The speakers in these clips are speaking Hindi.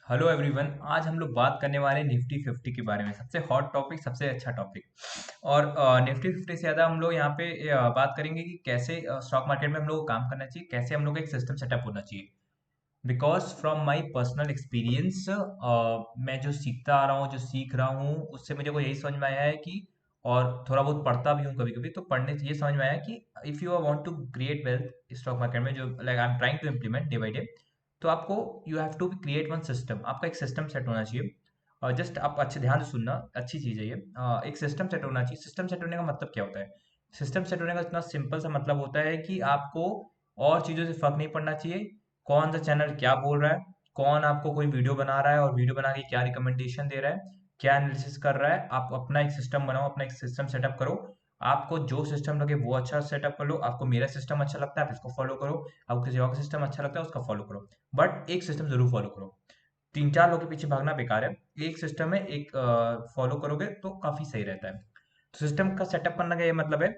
Hello everyone. आज हम लोग बात करने वाले हैं निफ्टी 50 के बारे में। सबसे हॉट टॉपिक, सबसे अच्छा टॉपिक। और निफ्टी 50 से ज़्यादा हम लोग यहाँ पे बात करेंगे कि कैसे स्टॉक मार्केट में हम लोग को काम करना चाहिए, कैसे हम लोग का एक सिस्टम सेटअप होना चाहिए। Because from my personal experience, मैं जो सीखता आ रहा हूँ, जो सीख रहा हूँ, उससे मुझे को यही समझ में आया है कि, और थोड़ा बहुत पढ़ता भी हूँ कभी कभी, तो पढ़ने से ये समझ में आया कि if you want to create wealth stock market में, जो like I am trying to implement day by day, तो आपको you have to create one system. आपका एक सिस्टम सेट होना चाहिए। और जस्ट आप अच्छे ध्यान से सुनना, अच्छी चीज़ है ये। एक सिस्टम सेट होना चाहिए। सिस्टम सेट होने का मतलब क्या होता है? सिस्टम सेट होने का इतना सिंपल सा मतलब होता है कि आपको और चीज़ों से फर्क नहीं पड़ना चाहिए। कौन सा चैनल क्या बोल रहा है, कौन आपको कोई वीडियो बना रहा है और वीडियो बना के क्या रिकमेंडेशन दे रहा है, क्या एनालिसिस कर रहा है। आप अपना एक सिस्टम बनाओ, अपना एक सिस्टम सेटअप करो। आपको जो सिस्टम लगे वो अच्छा सेटअप कर लो। आपको मेरा सिस्टम अच्छा लगता है, आप इसको फॉलो करो। आपको किसी और का सिस्टम अच्छा लगता है, उसका फॉलो करो। बट एक सिस्टम जरूर फॉलो करो। तीन चार लोगों के पीछे भागना बेकार है। एक सिस्टम है, एक फॉलो करोगे तो काफी सही रहता है। तो सिस्टम का सेटअप करने का ये मतलब है,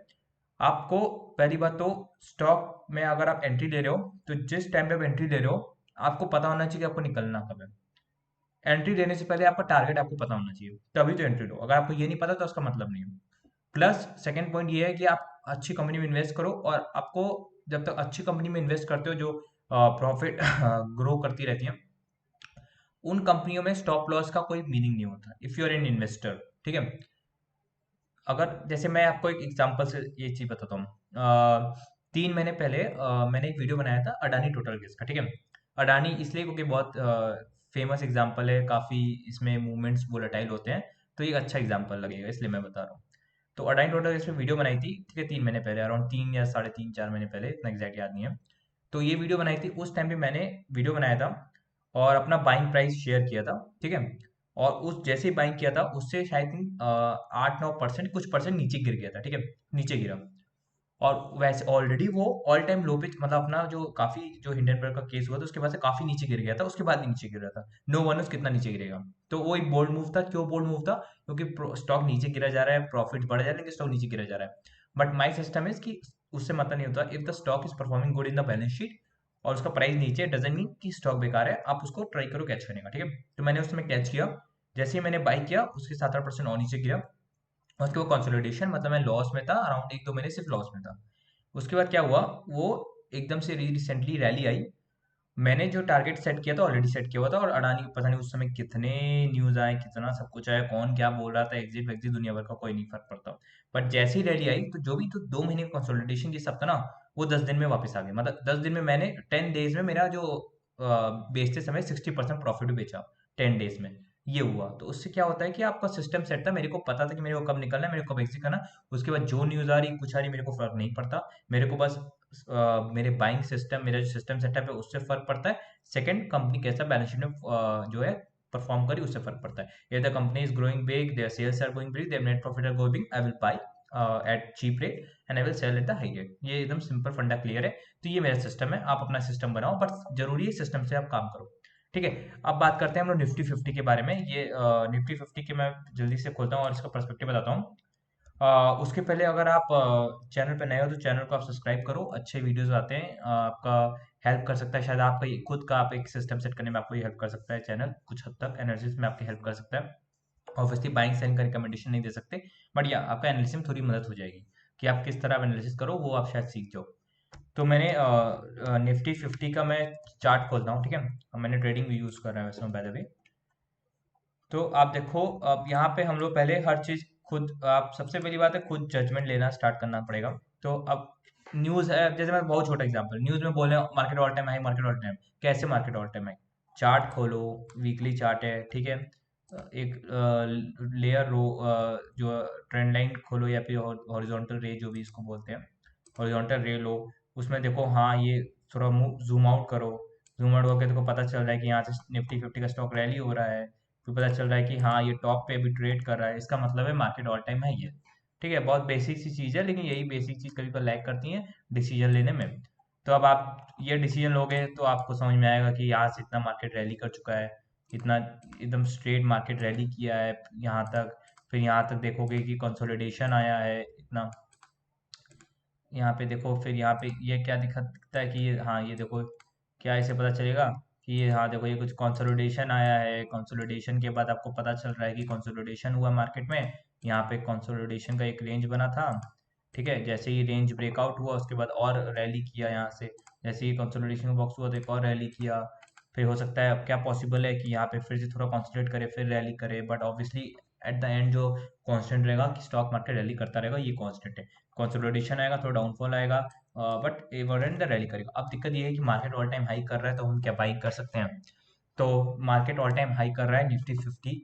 आपको पहली बात तो, स्टॉक में अगर आप एंट्री ले रहे हो, तो जिस टाइम पे आप एंट्री ले रहे हो, आपको पता होना चाहिए कि आपको निकलना कब है। एंट्री लेने से पहले आपका टारगेट आपको पता होना चाहिए, तभी तो एंट्री लो। अगर आपको ये नहीं पता तो उसका मतलब नहीं है। प्लस सेकंड पॉइंट ये है कि आप अच्छी कंपनी में इन्वेस्ट करो। और आपको, जब तक अच्छी कंपनी में इन्वेस्ट करते हो जो प्रॉफिट ग्रो करती रहती है, उन कंपनियों में स्टॉप लॉस का कोई मीनिंग नहीं होता if you are an investor. ठीक है। अगर जैसे मैं आपको एक एग्जांपल से ये चीज बताता हूँ। 3 महीने पहले मैंने एक वीडियो बनाया था अडानी टोटल गैस का। ठीक है। अडानी इसलिए क्योंकि बहुत फेमस एग्जांपल है, काफी इसमें मूवमेंट्स वोलेटाइल होते हैं, तो ये अच्छा एग्जांपल लगेगा, इसलिए मैं बता रहा हूँ। तो अडानी टोटल गैस पे वीडियो बनाई थी, ठीक है, 3 महीने पहले, अराउंड 3 या 3.5 4 महीने पहले, इतना एग्जैक्ट याद नहीं है। तो ये वीडियो बनाई थी, उस टाइम पे मैंने वीडियो बनाया था और अपना बाइंग प्राइस शेयर किया था। ठीक है। और उस जैसे ही बाइंग किया था, उससे शायद 8-9% कुछ परसेंट नीचे गिर गया था। ठीक है। नीचे गिरा। और वैसे ऑलरेडी वो ऑल टाइम लो पे, मतलब अपना जो काफी, जो हिंडनबर्ग का केस हुआ था उसके बाद से काफी नीचे गिर गया था, उसके बाद भी नीचे गिर रहा था। नो वन कितना नीचे गिरेगा। तो वो एक बोल्ड मूव था। क्यों बोल्ड मूव था? क्योंकि स्टॉक नीचे गिरा जा रहा है, प्रॉफिट बढ़ जा रहा है, लेकिन स्टॉक नीचे गिरा जा रहा है। बट माई सिस्टम इज कि उससे मतलब नहीं होता। If the stock is performing good in the balance sheet और उसका प्राइस नीचे, डजेंट मीन कि स्टॉक बेकार है। आप उसको ट्राई करो कैच करने का। ठीक है। तो मैंने उसमें कैच किया। जैसे ही मैंने बाई किया, उसके 7-8% और नीचे गिरा। और उसके बाद कंसोलिडेशन, मतलब मैं लॉस में था, अराउंड 1-2 महीने सिर्फ लॉस में था। उसके बाद क्या हुआ, वो एकदम से रिसेंटली रैली आई। मैंने जो टारगेट सेट किया था ऑलरेडी सेट किया हुआ था, और अडानी को पता नहीं उस समय कितने न्यूज आए, कितना सब कुछ आया, कौन क्या बोल रहा था, एग्जिट वैक्जिट दुनिया भर का कोई नहीं फर्क पड़ता। बट जैसे ही रैली आई, तो जो भी तो 2 महीने का कंसोलिडेशन ये सब था ना, वो 10 दिन में वापस आ गया। मतलब 10 दिन में मैंने 10 डेज में मेरा जो बेचते समय 60% प्रॉफिट बेचा, 10 डेज में। ये हुआ तो उससे क्या होता है कि आपका सिस्टम सेट था, मेरे को पता था कि मेरे को कब निकलना है, मेरे को कब एग्जिट करना है। उसके बाद जो न्यूज आ रही, कुछ आ रही, मेरे को फर्क नहीं पड़ता। मेरे को बस मेरे बाइंग सिस्टम, मेरा जो सिस्टम सेटअप है उससे फर्क पड़ता है। सेकंड, कंपनी कैसा बैलेंस शीट में जो है परफॉर्म करी, उससे फर्क पड़ता है। The company is growing big, their sales are going big, their net profit are going, I will buy at cheap rate and I will sell at the high rate. ये एकदम सिंपल फंडा क्लियर है। तो ये मेरा सिस्टम है। आप अपना सिस्टम बनाओ, बट जरूरी है सिस्टम से आप काम करो। ठीक है। अब बात करते हैं हम लोग निफ्टी 50 के बारे में। ये निफ्टी 50 के मैं जल्दी से खोलता हूँ और इसका पर्सपेक्टिव बताता हूँ। उसके पहले अगर आप चैनल पे नए हो तो चैनल को आप सब्सक्राइब करो। अच्छे वीडियोस आते हैं। आपका हेल्प कर सकता है, शायद आपका खुद का आप एक सिस्टम सेट करने में आपको ये हेल्प कर सकता है चैनल, कुछ हद तक एनालिसिस में आपकी हेल्प कर सकता है। ऑब्वियसली बाइंग सेलिंग का रिकमेंडेशन नहीं दे सकते, बट या आपका एनालिसिस में थोड़ी मदद हो जाएगी कि आप किस तरह एनालिसिस करो, वो आप शायद सीख जाओ। तो मैंने निफ्टी 50 का मैं चार्ट खोलता हूँ। ठीक है। अब मैंने ट्रेडिंग भी यूज़ कर रहा है वैसे, बाय द वे। तो आप देखो, अब यहाँ पे हम लोग पहले हर चीज खुद, आप सबसे पहली बात है खुद जजमेंट लेना स्टार्ट करना पड़ेगा। तो अब न्यूज है, जैसे मैं बहुत छोटा एग्जांपल, न्यूज में बोल रहे हो market all time high, market all time, कैसे market all time high? Chart खोलो, वीकली चार्ट है, ठीक है। एक लेयर रो, जो ट्रेंड लाइन खोलो, या फिर हॉरिजॉन्टल रे जो भी इसको बोलते हैं, हॉरिजॉन्टल रे लो। उसमें देखो, हाँ ये थोड़ा जूम आउट करो। जूम आउट होकर देखो, पता चल रहा है कि यहाँ से निफ्टी 50 का स्टॉक रैली हो रहा है। फिर पता चल रहा है कि हाँ ये टॉप पे अभी ट्रेड कर रहा है, इसका मतलब है मार्केट ऑल टाइम हाई है। ठीक है। बहुत बेसिक सी चीज़ है, लेकिन यही बेसिक चीज़ कभी कभी लैग करती है डिसीजन लेने में। तो अब आप ये डिसीजन लोगे तो आपको समझ में आएगा कि यहाँ से इतना मार्केट रैली कर चुका है, इतना एकदम स्ट्रेट मार्केट रैली किया है यहाँ तक। फिर यहाँ तक देखोगे कि कंसोलिडेशन आया है इतना। यहाँ पे देखो, फिर यहाँ पे ये क्या दिखता है कि ये, हाँ ये देखो, क्या इसे पता चलेगा कि ये, हाँ देखो ये कुछ कंसोलिडेशन आया है, कंसोलिडेशन के बाद आपको पता चल रहा है कि कंसोलिडेशन हुआ मार्केट में। यहाँ पे कंसोलिडेशन का एक रेंज बना था, ठीक है। जैसे ही रेंज ब्रेकआउट हुआ उसके बाद और रैली किया यहाँ से, जैसे ही कंसोलिडेशन का बॉक्स हुआ तो एक और रैली किया। फिर हो सकता है, अब क्या पॉसिबल है कि यहाँ पे फिर से थोड़ा कंसोलिडेट करे फिर रैली करे, but obviously at the end जो कांस्टेंट रहेगा कि स्टॉक मार्केट रैली करता रहेगा, ये कांस्टेंट है। कंसोलिडेशन आएगा, थोड़ा डाउनफॉल आएगा, बट एवरेंड द रैली करेगा। अब दिक्कत ये है कि मार्केट ऑल टाइम हाई कर रहा है, तो हम क्या बाइंग कर सकते हैं? तो मार्केट ऑल टाइम हाई कर रहा है निफ्टी 50,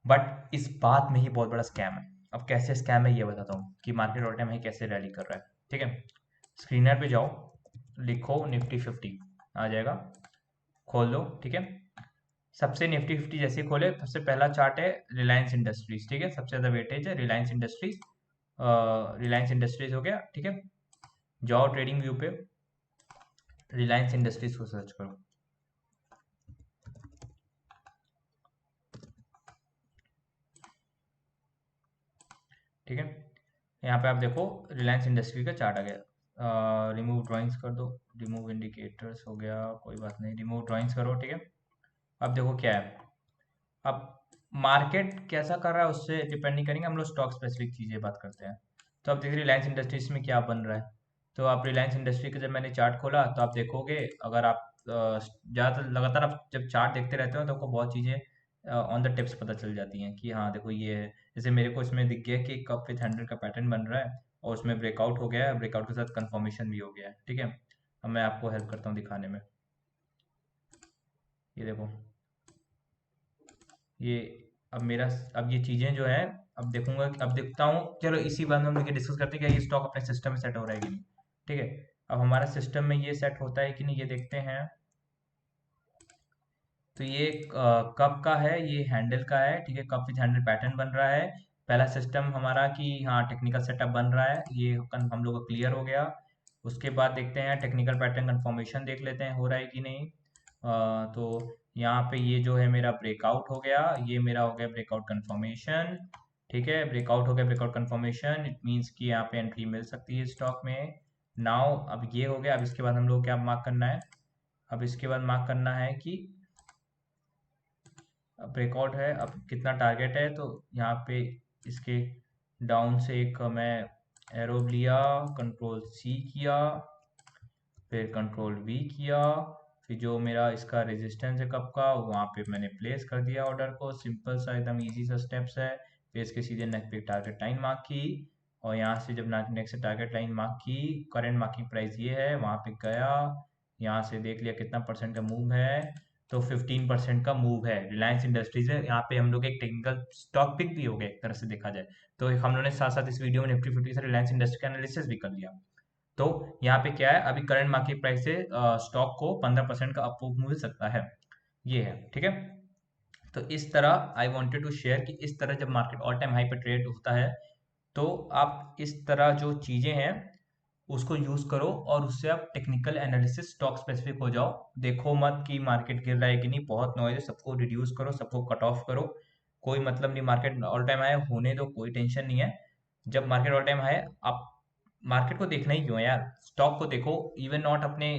बट इस बात में ही बहुत बड़ा स्कैम है। अब कैसे स्कैम है ये बताता हूँ कि मार्केट ऑल टाइम हाई कैसे रैली कर रहा है, ठीक है। स्क्रीनर पे जाओ, लिखो निफ्टी 50, आ जाएगा, खोल लो, ठीक है। सबसे निफ्टी 50 जैसे ही खोले, सबसे पहला चार्ट है रिलायंस इंडस्ट्रीज, ठीक है। सबसे ज्यादा वेटेज है रिलायंस इंडस्ट्रीज। रिलायंस इंडस्ट्रीज हो गया, ठीक है। जाओ ट्रेडिंग व्यू पे, रिलायंस इंडस्ट्रीज को सर्च करो, ठीक है। यहाँ पे आप देखो रिलायंस इंडस्ट्री का चार्ट आ गया। रिमूव ड्राइंग्स कर दो, रिमूव इंडिकेटर्स हो गया, कोई बात नहीं, रिमूव ड्राइंग्स करो, ठीक है। अब देखो क्या है, अब मार्केट कैसा कर रहा है उससे डिपेंड नहीं करेंगे, हम लोग स्टॉक स्पेसिफिक चीज़ें बात करते हैं। तो अब देखिए रिलायंस इंडस्ट्रीज में क्या बन रहा है। तो आप रिलायंस इंडस्ट्री का जब मैंने चार्ट खोला तो आप देखोगे, अगर आप ज़्यादातर लगातार आप जब चार्ट देखते रहते हो तो आपको बहुत चीज़ें ऑन द टिप्स पता चल जाती हैं कि हाँ देखो ये है। जैसे मेरे को इसमें दिख गया कि कप विथ 100 का पैटर्न बन रहा है, और उसमें ब्रेकआउट हो गया है, ब्रेकआउट के साथ कंफर्मेशन भी हो गया है, ठीक है। अब मैं आपको हेल्प करता हूँ दिखाने में, ये देखो, ये अब मेरा, अब ये चीज़ें जो है, अब देखूंगा, अब देखता हूँ, चलो इसी बारे में हम लोग डिस्कस करते हैं कि ये स्टॉक अपने सिस्टम में सेट हो रहा है कि नहीं, ठीक है। अब हमारा सिस्टम में ये सेट होता है कि नहीं, ये देखते हैं। तो ये कप का है, ये हैंडल का है, ठीक है। कप विथ हैंडल पैटर्न बन रहा है। पहला सिस्टम हमारा कि हाँ टेक्निकल सेटअप बन रहा है, ये हम लोग का क्लियर हो गया। उसके बाद देखते हैं टेक्निकल पैटर्न कंफर्मेशन, देख लेते हैं हो रहा है कि नहीं। तो यहाँ पे ये जो है मेरा ब्रेकआउट हो गया, ये मेरा हो गया ब्रेकआउट कंफर्मेशन, ठीक है। ब्रेकआउट हो गया, ब्रेकआउट कंफर्मेशन, इट मीन्स कि यहाँ पे एंट्री मिल सकती है स्टॉक में। नाउ अब ये हो गया, अब इसके बाद हम लोग क्या मार्क करना है, अब इसके बाद मार्क करना है कि ब्रेकआउट है, अब कितना टारगेट है। तो यहाँ पे इसके डाउन से एक मैं एरो लिया, कंट्रोल सी किया, फिर कंट्रोल वी किया, फिर जो मेरा इसका रेजिस्टेंस है कब का, वहाँ पे मैंने प्लेस कर दिया ऑर्डर को। सिंपल सा एकदम इजी सा स्टेप्स है। फिर इसके सीधे नेक पे टारगेट लाइन मार्क की, और यहाँ से जब नेक्स्ट से टारगेट लाइन मार्क की, करंट मार्किंग प्राइस ये है, वहाँ पे गया, यहाँ से देख लिया कितना परसेंट का मूव है। तो 15% का मूव है रिलायंस इंडस्ट्रीज है। यहाँ पे हम लोग एक टेक्निकल स्टॉक पिक भी हो गया एक तरह से देखा जाए। तो हम लोगों ने साथ साथ इस वीडियो में निफ्टी 50 से रिलायंस इंडस्ट्री का एनालिसिस भी कर लिया। तो यहाँ पे क्या है, अभी करंट मार्केट प्राइस से स्टॉक को 15% का अप मिल सकता है, ये है, ठीक है। तो इस तरह आई वांटेड टू शेयर कि इस तरह जब मार्केट ऑल टाइम हाई पे ट्रेड होता है, तो आप इस तरह जो चीज़ें हैं उसको यूज करो, और उससे आप टेक्निकल एनालिसिस स्टॉक स्पेसिफिक हो जाओ। देखो मत कि मार्केट गिर रहा है कि नहीं, बहुत नॉइज है, सबको रिड्यूस करो, सबको कट ऑफ करो, कोई मतलब नहीं। मार्केट ऑल टाइम हाई होने दो, कोई टेंशन नहीं है। जब मार्केट ऑल टाइम हाई, आप मार्केट को देखना ही क्यों है यार, स्टॉक को देखो। इवन नॉट अपने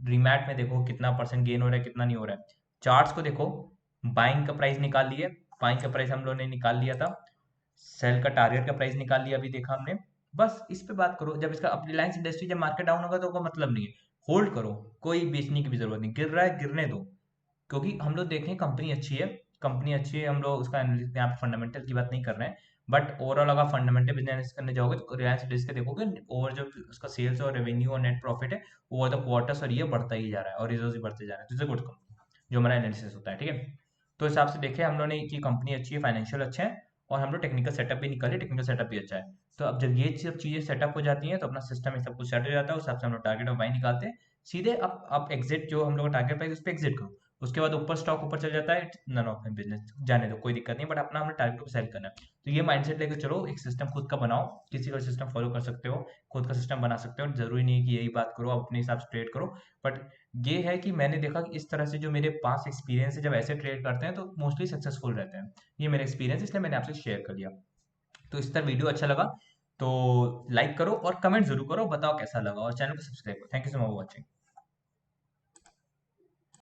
डीमैट में देखो कितना परसेंट गेन हो रहा है कितना नहीं हो रहा है, चार्ट्स को देखो। बाइंग का प्राइस निकाल लिए, बाइंग का प्राइस हम लोगों ने निकाल लिया था, सेल का टारगेट का प्राइस निकाल लिया, अभी देखा हमने। बस इस पे बात करो। जब इसका, अब रिलायंस इंडस्ट्री जब मार्केट डाउन होगा तो उसका मतलब नहीं है, होल्ड करो, कोई बेचने की भी जरूरत नहीं, गिर रहा है गिरने दो। क्योंकि हम लोग देखें कंपनी अच्छी है, कंपनी अच्छी है, हम लोग उसका एनालिसिस यहाँ पे फंडामेंटल की बात नहीं कर रहे हैं, बट ओवरऑल अगर फंडामेंटल बिजनेस करने जाओगे तो रिलायंस इंडस्ट्री का देखोगे, ओवर जो उसका सेल्स और रेवेन्यू और नेट प्रॉफिट है, ओवर द क्वार्टर्स और ये बढ़ता ही जा रहा है, और रिजर्व भी बढ़ते जा रहे हैं, तो गुड कंपनी, जो हमारा एनालिसिस होता है, ठीक है। तो हिसाब से देखें हम लोगों ने कि कंपनी अच्छी है, फाइनेंशियल अच्छे हैं, और हम लोग टेक्निकल सेटअप भी निकाले, टेक्निकल सेटअप भी अच्छा है। तो अब जब ये सब चीज़ें सेटअप हो जाती हैं तो अपना सिस्टम में सब कुछ सेट हो जाता है, उस हिसाब से हम लोग टारगेट और बाई निकालते हैं। सीधे आप एग्जिट, जो हम लोग का टारगेट प्राइस उस पर एग्जिट करो। उसके बाद ऊपर स्टॉक ऊपर चल जाता है, नन ऑफ माई बिजनेस, जाने दो, कोई दिक्कत नहीं, बट अपना हमने टारगेट को सेल करना है। तो ये माइंडसेट लेकर चलो, एक सिस्टम खुद का बनाओ, किसी का सिस्टम फॉलो कर सकते हो, खुद का सिस्टम बना सकते हो, जरूरी नहीं है कि यही बात करो, आप अपने हिसाब से ट्रेड करो। बट ये है कि मैंने देखा कि इस तरह से जो मेरे पास एक्सपीरियंस है, जब ऐसे ट्रेड करते हैं तो मोस्टली सक्सेसफुल रहते हैं। ये मेरा एक्सपीरियंस है, इसलिए मैंने आपसे शेयर कर लिया। तो इस तरह वीडियो अच्छा लगा तो लाइक करो और कमेंट जरूर करो, बताओ कैसा लगा, और चैनल को सब्सक्राइब करो। Thank you so much for watching.